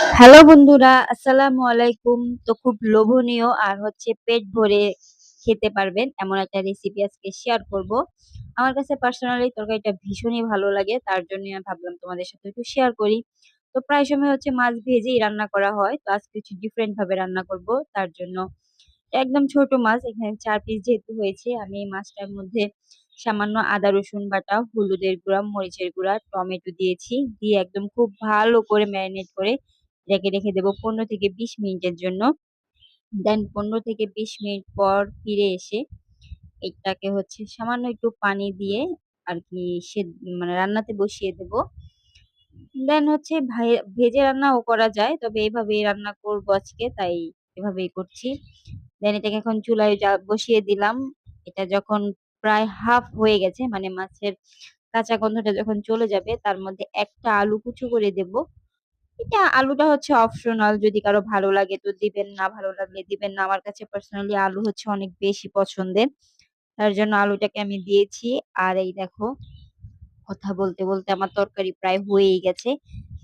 Hello বন্ধুরা, আসসালামু আলাইকুম। তো খুব লোভনীয় আর পেট ভরে খেতে পারবেন এমন একটা রেসিপি আজকে শেয়ার করব। আমার কাছে পার্সোনালি তরকারিটা ভীষণই ভালো লাগে। তার জন্যই আমি ভাবলাম তোমাদের সাথে একটু শেয়ার করি। তো প্রায় সময় মাছ ভেজেই রান্না করা হয়। তো আজকে একটু ডিফারেন্ট ভাবে রান্না করব। তার জন্য একদম ছোট মাছ, এখানে ৪ পিস যেহেতু হয়েছে, আমি এই মাছটার মধ্যে সামান্য আদা রসুন বাটা, হলুদের গুঁড়া, মরিচের গুঁড়া, টমেটো দিয়েছি। দিয়ে একদম খুব ভালো করে ম্যারিনেট করে এটাকে রেখে দেবো ১৫ থেকে ২০ মিনিটের জন্য। দেন ১৫ থেকে ২০ মিনিট পর ফিরে এসে এটাকে সামান্য একটু পানি দিয়ে আরকি মানে রান্নাতে বসিয়ে দেব। দেন ভেজে রান্নাও করা যায়। তবে এভাবেই রান্না করব আজকে, তাই এভাবেই করছি। দেন এটাকে এখন চুলায় বসিয়ে দিলাম। এটা যখন প্রায় হাফ হয়ে গেছে, মানে মাছের কাঁচা গন্ধটা যখন চলে যাবে, তার মধ্যে একটা আলু কুচি করে দেব। এটা আলুটা অপশনাল, যদি কারো ভালো লাগে তো দিবেন, না ভালো লাগলে দিবেন না। আমার কাছে পার্সোনালি আলু অনেক বেশি পছন্দের। তার জন্য আলুটাকে আমি দিয়েছি। আর এই দেখো, কথা বলতে, বলতে আমার তরকারি প্রায় হয়েই গেছে।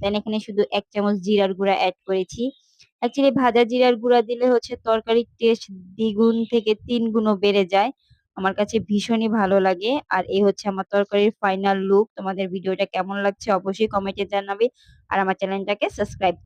দেন এখানে শুধু ১ চামচ জিরার গুঁড়া এড করেছি। অ্যাকচুয়ালি ভাজা জিরার গুঁড়া দিলে তরকারির টেস্ট দ্বিগুণ থেকে ৩ গুণও বেড়ে যায়। আমার কাছে ভীষণই ভালো লাগে। আর এই আমার তরকারির ফাইনাল লুক। তোমাদের ভিডিওটা কেমন লাগছে অবশ্যই কমেন্টে জানাবে। আর আমার চ্যানেলটাকে সাবস্ক্রাইব করে